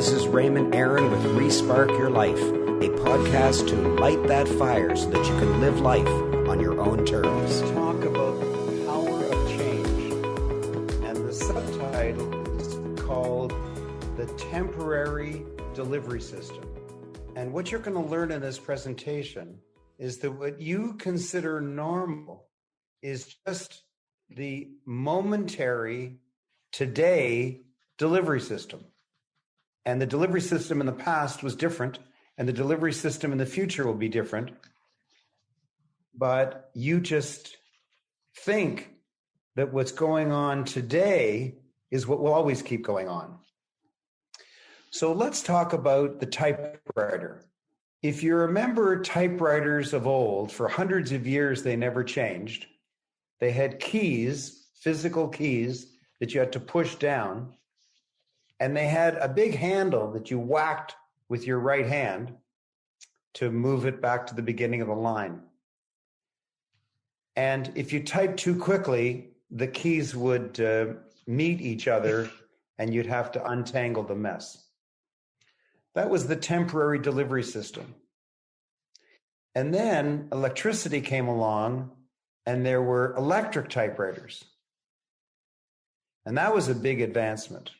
this is Raymond Aaron with Respark Your Life, a podcast to light that fire so that you can live life on your own terms. Talk about the power of change, and the subtitle is called The Temporary Delivery System. And what you're going to learn in this presentation is that what you consider normal is just the momentary, today delivery system. And the delivery system in the past was different, and the delivery system in the future will be different. But you just think that what's going on today is what will always keep going on. So let's talk about the typewriter. If you remember typewriters of old, for hundreds of years, they never changed. They had keys, physical keys that you had to push down. And they had a big handle that you whacked with your right hand to move it back to the beginning of the line. And if you typed too quickly, the keys would meet each other and you'd have to untangle the mess. That was the temporary delivery system. And then electricity came along and there were electric typewriters. And that was a big advancement.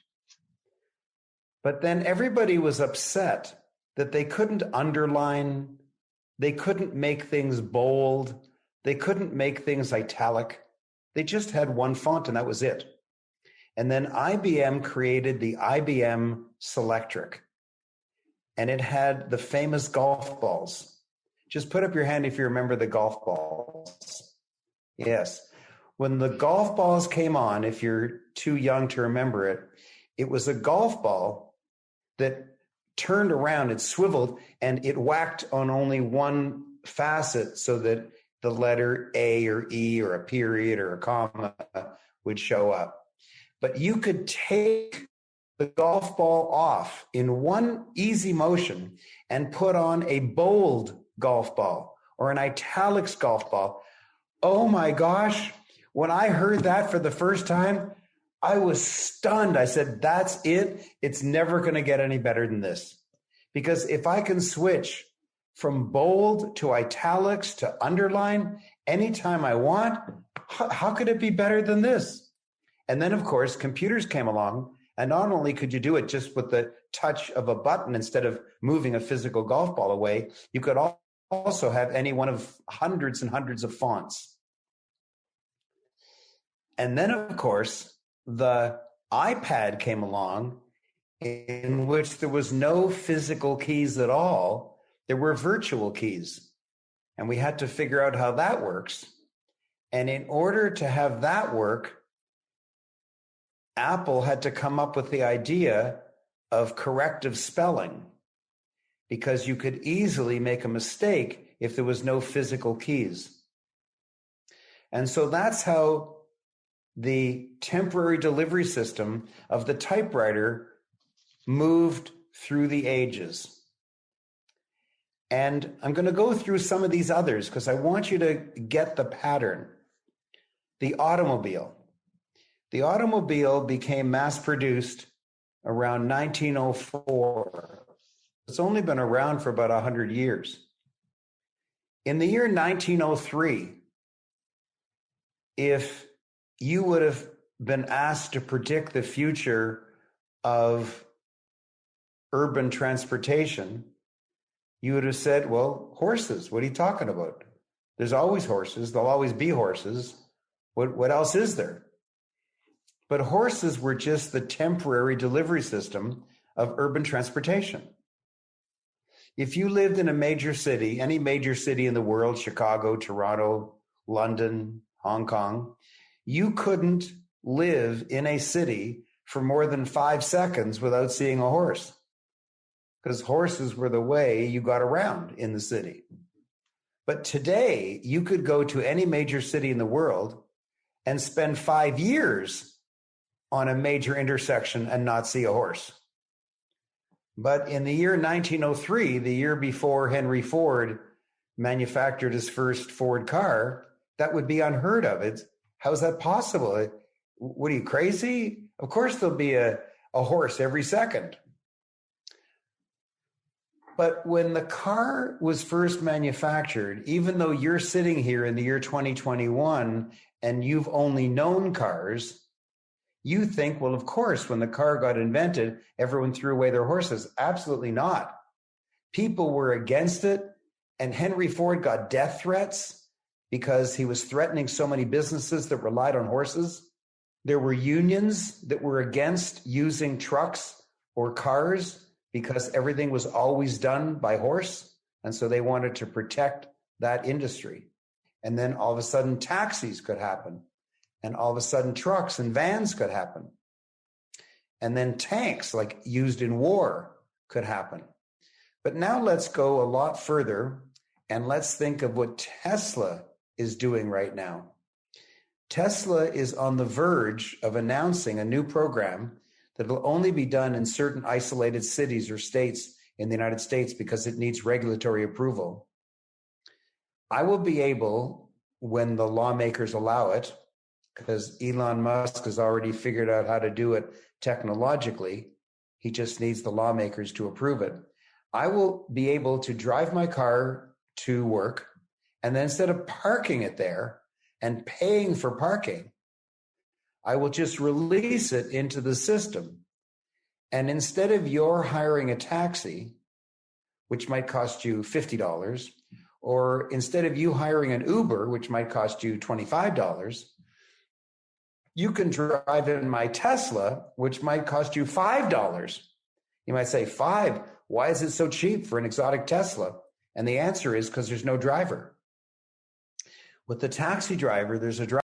But then everybody was upset that they couldn't underline, they couldn't make things bold, they couldn't make things italic. They just had one font and that was it. And then IBM created the IBM Selectric. And it had the famous golf balls. Just put up your hand if you remember the golf balls. Yes. When the golf balls came on, if you're too young to remember it, it was a golf ball that turned around, it swiveled, and it whacked on only one facet so that the letter A or E or a period or a comma would show up. But you could take the golf ball off in one easy motion and put on a bold golf ball or an italics golf ball. Oh my gosh, when I heard that for the first time, I was stunned. I said, that's it. It's never going to get any better than this. Because if I can switch from bold to italics to underline anytime I want, how could it be better than this? And then, of course, computers came along. And not only could you do it just with the touch of a button instead of moving a physical golf ball away, you could also have any one of hundreds and hundreds of fonts. And then, of course, the iPad came along, in which there was no physical keys at all. There were virtual keys. And we had to figure out how that works. And in order to have that work, Apple had to come up with the idea of corrective spelling, because you could easily make a mistake if there was no physical keys. And so that's how the temporary delivery system of the typewriter moved through the ages. And I'm going to go through some of these others because I want you to get the pattern. The automobile. The automobile became mass-produced around 1904. It's only been around for about 100 years. In the year 1903, if you would have been asked to predict the future of urban transportation, you would have said, well, horses. What are you talking about? There's always horses. There'll always be horses. What else is there? But horses were just the temporary delivery system of urban transportation. If you lived in a major city, any major city in the world, Chicago, Toronto, London, Hong Kong, you couldn't live in a city for more than 5 seconds without seeing a horse, because horses were the way you got around in the city. But today, you could go to any major city in the world and spend 5 years on a major intersection and not see a horse. But in the year 1903, the year before Henry Ford manufactured his first Ford car, that would be unheard of. How's that possible? What are you, crazy? Of course there'll be a horse every second. But when the car was first manufactured, even though you're sitting here in the year 2021 and you've only known cars, you think, well, of course, when the car got invented, everyone threw away their horses. Absolutely not. People were against it. And Henry Ford got death threats because he was threatening so many businesses that relied on horses. There were unions that were against using trucks or cars because everything was always done by horse. And so they wanted to protect that industry. And then all of a sudden, taxis could happen. And all of a sudden, trucks and vans could happen. And then tanks, like used in war, could happen. But now let's go a lot further and let's think of what Tesla is doing right now. Tesla is on the verge of announcing a new program that will only be done in certain isolated cities or states in the United States because it needs regulatory approval. I will be able, when the lawmakers allow it, because Elon Musk has already figured out how to do it technologically, he just needs the lawmakers to approve it. I will be able to drive my car to work, and then instead of parking it there and paying for parking, I will just release it into the system. And instead of your hiring a taxi, which might cost you $50, or instead of you hiring an Uber, which might cost you $25, you can drive in my Tesla, which might cost you $5. You might say, $5? Why is it so cheap for an exotic Tesla? And the answer is because there's no driver. With the taxi driver, there's a driver.